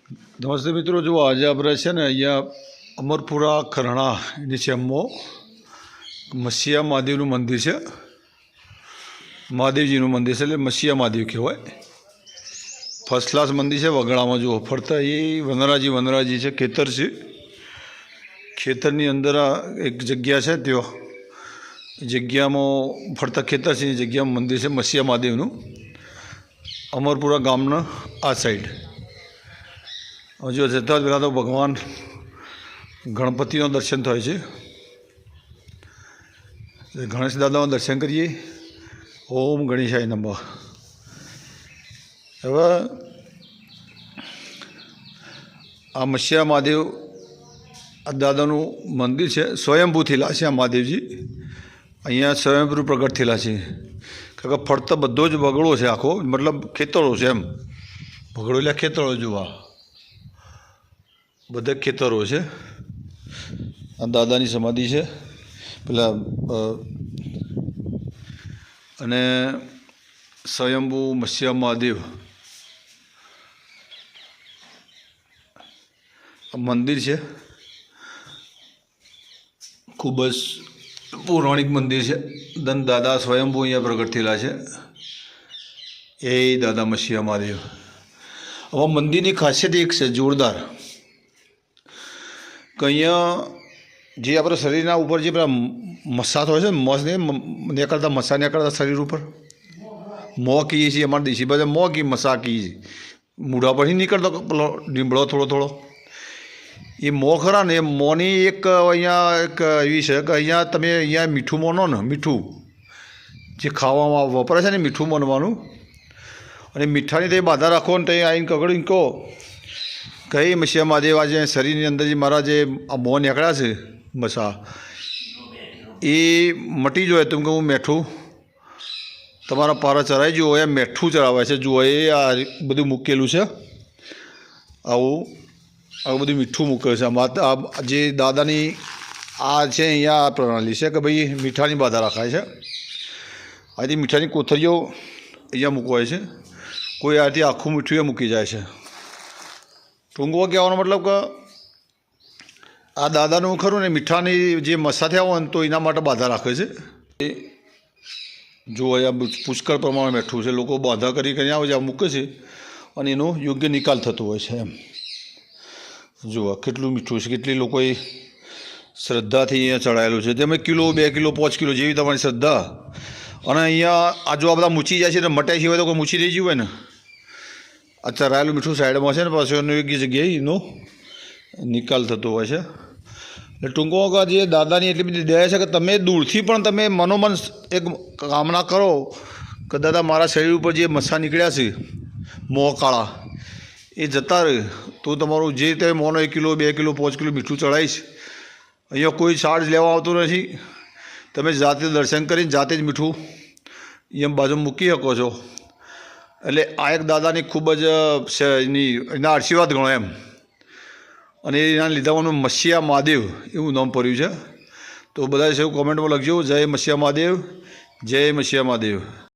નમસ્તે મિત્રો, જુઓ આજે આપણે છે ને અહીંયા અમરપુરા ખરણા નીચે મસીયા મહાદેવનું મંદિર છે. મહાદેવજીનું મંદિર છે એટલે મસીયા મહાદેવ કહેવાય. ફર્સ્ટ ક્લાસ મંદિર છે. વગડામાં જુઓ ફરતા એ વનરાજી છે, ખેતર છે. ખેતરની અંદર એક જગ્યા છે, ત્યાં જગ્યામાં ફરતા ખેતર છે, એ જગ્યામાં મંદિર છે મસીયા મહાદેવનું, અમરપુરા ગામના આ સાઈડ. હજુ જતાં પહેલાં તો ભગવાન ગણપતિનો દર્શન થાય છે. ગણેશ દાદાનું દર્શન કરીએ. ઓમ ગણેશાય નમઃ. હવે આ મસીયા મહાદેવ આ દાદાનું મંદિર છે. સ્વયંભૂ થયેલા છે આ મહાદેવજી. અહીંયા સ્વયંભૂ પ્રગટ થયેલા છે. કારણ કે ફરતા બધો જ બગડો છે, આખો મતલબ ખેતરો છે. એમ બગડો એટલે ખેતરો જોવા બધા ખેતરો છે. આ દાદાની સમાધિ છે પેલા, અને સ્વયંભૂ મસીયા મહાદેવ મંદિર છે. ખૂબ જ પૌરાણિક મંદિર છે. દાદા સ્વયંભૂ અહીંયા પ્રગટ થયેલા છે. એ દાદા મસીયા મહાદેવ. હવે મંદિરની ખાસિયત એક છે જોરદાર, કે અહીંયા જે આપણા શરીરના ઉપર જે પેલા મસા હોય છે, મસ નીકળતા મસા નીકળતા શરીર ઉપર મોં કહીએ છીએ અમારા દેશી ભાષા, મોં કી મસા કહીએ છીએ. મૂઢા પરથી નીકળતો પેલો ડીંબળો થોડો એ મોં ખરા ને, એ મોંની એક અહીંયા એક એવી છે કે અહીંયા તમે અહીંયા મીઠું મોનો ને, મીઠું જે ખાવામાં વપરાય છે ને મીઠું મોનવાનું, અને મીઠાની તે બાધા રાખો ને તે આવીને કગડીને કહો કઈ મસીયા મહાદેવ આજે શરીરની અંદર જે મારા જે આ મોં નીકળ્યા છે મસા એ મટી જાય. તો હું મેઠું તમારા પારા ચડાવી જુઓ, એ મેઠું ચડાવે છે. જુઓ એ આ બધું મૂકેલું છે, આવું બધું મીઠું મૂકે છે. આ જે દાદાની આ છે અહીંયા આ પ્રણાલી છે કે ભાઈ મીઠાની બાધા રાખાય છે. આથી મીઠાની કોથળીઓ અહીંયા મૂકવાય છે. કોઈ આથી આખું મીઠું એ મૂકી જાય છે. ટૂંકમાં કહેવાનો મતલબ કે આ દાદાનું ખરું ને મીઠાની જે મસા થયા હોય ને તો એના માટે બાધા રાખે છે. જો અહીંયા પુષ્કળ પ્રમાણે મીઠું છે. લોકો બાધા કરી આવે છે, મૂકે છે, અને એનો યોગ્ય નિકાલ થતો હોય છે. એમ જુઓ કેટલું મીઠું છે, કેટલી લોકોએ શ્રદ્ધાથી અહીંયા ચડાયેલું છે. તમે કિલો 2 કિલો 5 કિલો જેવી તમારી શ્રદ્ધા. અને અહીંયા આ જો આ બધા મૂચી જાય છે ને, મટાઈ સિવાય તો કોઈ મૂચી રહી ગયું હોય ને, આ ચરાયેલું મીઠું સાઈડમાં છે ને, પાછું એનું એક જગ્યાએ એનો નિકાલ થતો હોય છે. એટલે ટૂંકમાં જે દાદાની એટલી બધી દયા છે કે તમે દૂરથી પણ તમે મનોમન એક કામના કરો કે દાદા મારા શરીર ઉપર જે મસા નીકળ્યા છે મોં કાળા એ જતા રહે, તો તમારું જે તમે મોનો 1 કિલો 2 કિલો 5 કિલો મીઠું ચડાવીશ. અહીંયા કોઈ ચાર્જ લેવા આવતો નથી. તમે જાતે દર્શન કરીને જાતે જ મીઠું એમ બાજુ મૂકી શકો છો. એટલે આ એક દાદાની ખૂબ જ એના આશીર્વાદ ગણો એમ. અને એના લીધાવાનું મસીયા મહાદેવ એવું નામ પડ્યું છે. તો બધા એવું કોમેન્ટમાં લખજો. જય મસીયા મહાદેવ, જય મસીયા મહાદેવ.